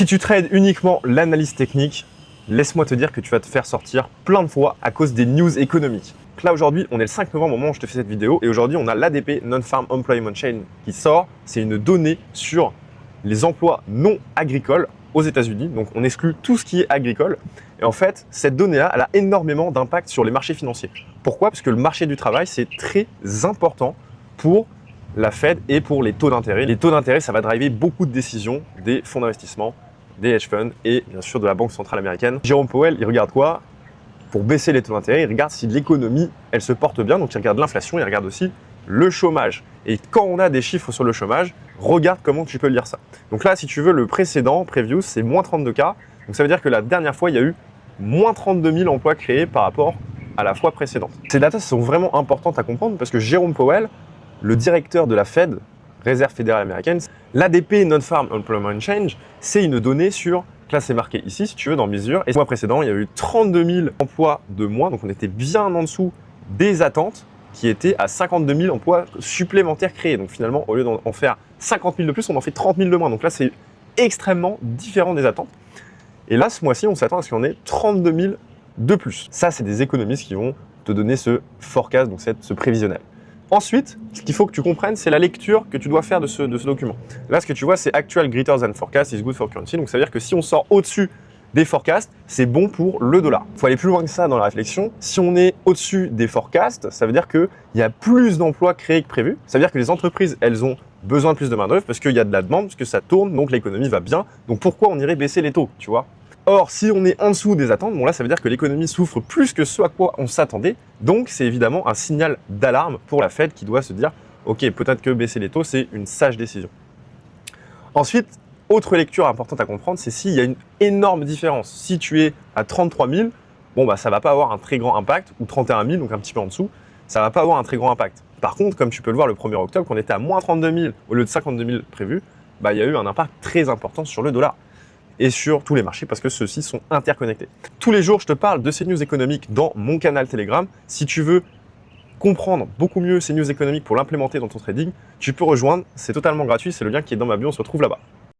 Si tu trades uniquement l'analyse technique, laisse-moi te dire que tu vas te faire sortir plein de fois à cause des news économiques. Donc là aujourd'hui, on est le 5 novembre au moment où je te fais cette vidéo et aujourd'hui on a l'ADP Non-Farm Employment Chain qui sort. C'est une donnée sur les emplois non agricoles aux États-Unis. Donc on exclut tout ce qui est agricole. Et en fait, cette donnée-là, elle a énormément d'impact sur les marchés financiers. Pourquoi? Parce que le marché du travail, c'est très important pour la Fed et pour les taux d'intérêt. Les taux d'intérêt, ça va driver beaucoup de décisions des fonds d'investissement, des hedge funds et bien sûr de la Banque centrale américaine. Jérôme Powell, il regarde quoi? Pour baisser les taux d'intérêt, il regarde si l'économie, elle se porte bien. Donc il regarde l'inflation, il regarde aussi le chômage. Et quand on a des chiffres sur le chômage, regarde comment tu peux lire ça. Donc là, si tu veux, le précédent, Previous, c'est moins 32K. Donc ça veut dire que la dernière fois, il y a eu moins 32 000 emplois créés par rapport à la fois précédente. Ces datas sont vraiment importantes à comprendre parce que Jérôme Powell, le directeur de la Fed, Réserve fédérale américaine, l'ADP Non-Farm Employment Change, c'est une donnée sur, là c'est marqué ici si tu veux dans mesure, et le mois précédent il y a eu 32 000 emplois de moins, donc on était bien en dessous des attentes qui étaient à 52 000 emplois supplémentaires créés. Donc finalement au lieu d'en faire 50 000 de plus, on en fait 30 000 de moins, donc là c'est extrêmement différent des attentes. Et là ce mois-ci on s'attend à ce qu'il y en ait 32 000 de plus. Ça c'est des économistes qui vont te donner ce forecast, donc ce prévisionnel. Ensuite, ce qu'il faut que tu comprennes, c'est la lecture que tu dois faire de ce document. Là, ce que tu vois, c'est Actual Greater Than Forecast is good for currency. Donc, ça veut dire que si on sort au-dessus des forecasts, c'est bon pour le dollar. Il faut aller plus loin que ça dans la réflexion. Si on est au-dessus des forecasts, ça veut dire qu'il y a plus d'emplois créés que prévu. Ça veut dire que les entreprises, elles ont besoin de plus de main-d'œuvre parce qu'il y a de la demande, parce que ça tourne, donc l'économie va bien. Donc, pourquoi on irait baisser les taux, tu vois? Or, si on est en dessous des attentes, bon là, ça veut dire que l'économie souffre plus que ce à quoi on s'attendait. Donc, c'est évidemment un signal d'alarme pour la Fed qui doit se dire « Ok, peut-être que baisser les taux, c'est une sage décision. » Ensuite, autre lecture importante à comprendre, c'est s'il y a une énorme différence. Si tu es à 33 000, bon, bah, ça ne va pas avoir un très grand impact, ou 31 000, donc un petit peu en dessous, ça ne va pas avoir un très grand impact. Par contre, comme tu peux le voir le 1er octobre, quand on était à moins 32 000 au lieu de 52 000 prévus, bah, il y a eu un impact très important sur le dollar et sur tous les marchés parce que ceux-ci sont interconnectés. Tous les jours, je te parle de ces news économiques dans mon canal Telegram. Si tu veux comprendre beaucoup mieux ces news économiques pour l'implémenter dans ton trading, tu peux rejoindre, c'est totalement gratuit, c'est le lien qui est dans ma bio, on se retrouve là-bas.